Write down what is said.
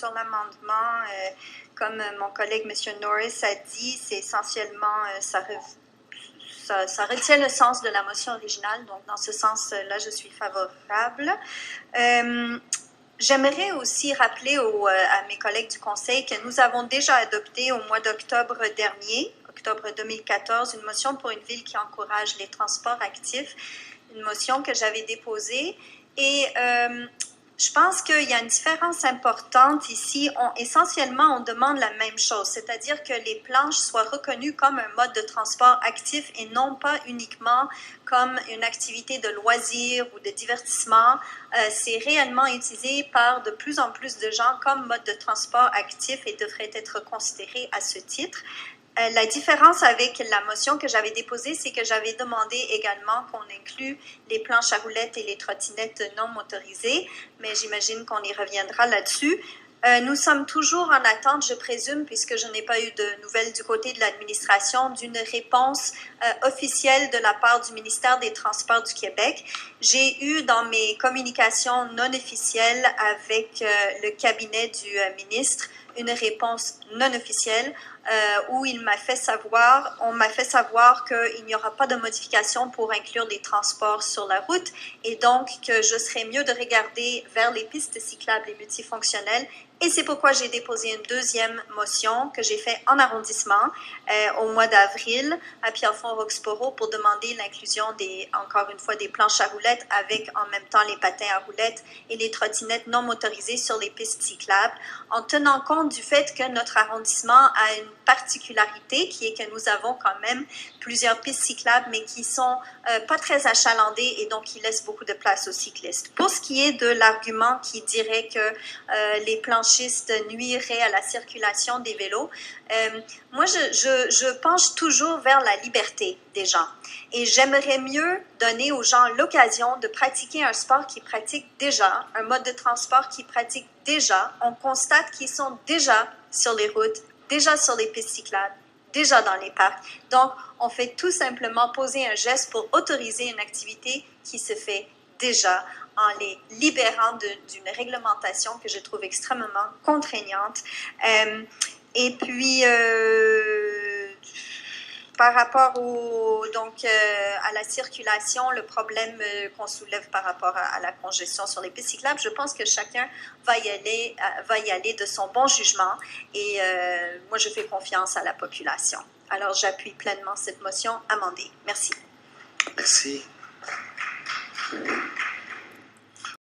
sur l'amendement, comme mon collègue M. Norris a dit, c'est essentiellement, ça retient le sens de la motion originale, donc dans ce sens-là, je suis favorable. J'aimerais aussi rappeler à mes collègues du Conseil que nous avons déjà adopté au mois d'octobre dernier, octobre 2014, une motion pour une ville qui encourage les transports actifs, une motion que j'avais déposée. Et je pense qu'il y a une différence importante ici. Essentiellement, on demande la même chose, c'est-à-dire que les planches soient reconnues comme un mode de transport actif et non pas uniquement comme une activité de loisir ou de divertissement. C'est réellement utilisé par de plus en plus de gens comme mode de transport actif et devrait être considéré à ce titre. La différence avec la motion que j'avais déposée, c'est que j'avais demandé également qu'on inclue les planches à roulettes et les trottinettes non motorisées, mais j'imagine qu'on y reviendra là-dessus. Nous sommes toujours en attente, je présume, puisque je n'ai pas eu de nouvelles du côté de l'administration, d'une réponse officielle de la part du ministère des Transports du Québec. J'ai eu dans mes communications non officielles avec le cabinet du ministre une réponse non officielle où on m'a fait savoir qu'il n'y aura pas de modification pour inclure les transports sur la route et donc que je serais mieux de regarder vers les pistes cyclables et multifonctionnelles. Et c'est pourquoi j'ai déposé une deuxième motion que j'ai faite en arrondissement au mois d'avril à Pierrefonds-Roxboro pour demander l'inclusion encore une fois, des planches à roulettes avec en même temps les patins à roulettes et les trottinettes non motorisées sur les pistes cyclables, en tenant compte du fait que notre arrondissement a une particularité qui est que nous avons quand même plusieurs pistes cyclables, mais qui sont pas très achalandées et donc qui laissent beaucoup de place aux cyclistes. Pour ce qui est de l'argument qui dirait que les planchistes nuiraient à la circulation des vélos, moi, je penche toujours vers la liberté des gens. Et j'aimerais mieux donner aux gens l'occasion de pratiquer un sport qu'ils pratiquent déjà, un mode de transport qu'ils pratiquent déjà. On constate qu'ils sont déjà sur les routes, déjà sur les pistes cyclables, déjà dans les parcs. Donc, on fait tout simplement poser un geste pour autoriser une activité qui se fait déjà en les libérant d'une réglementation que je trouve extrêmement contraignante. Et puis, par rapport à la circulation, le problème qu'on soulève par rapport à la congestion sur les pistes cyclables, je pense que chacun va y aller de son bon jugement et moi, je fais confiance à la population. Alors, j'appuie pleinement cette motion amendée. Merci. Merci.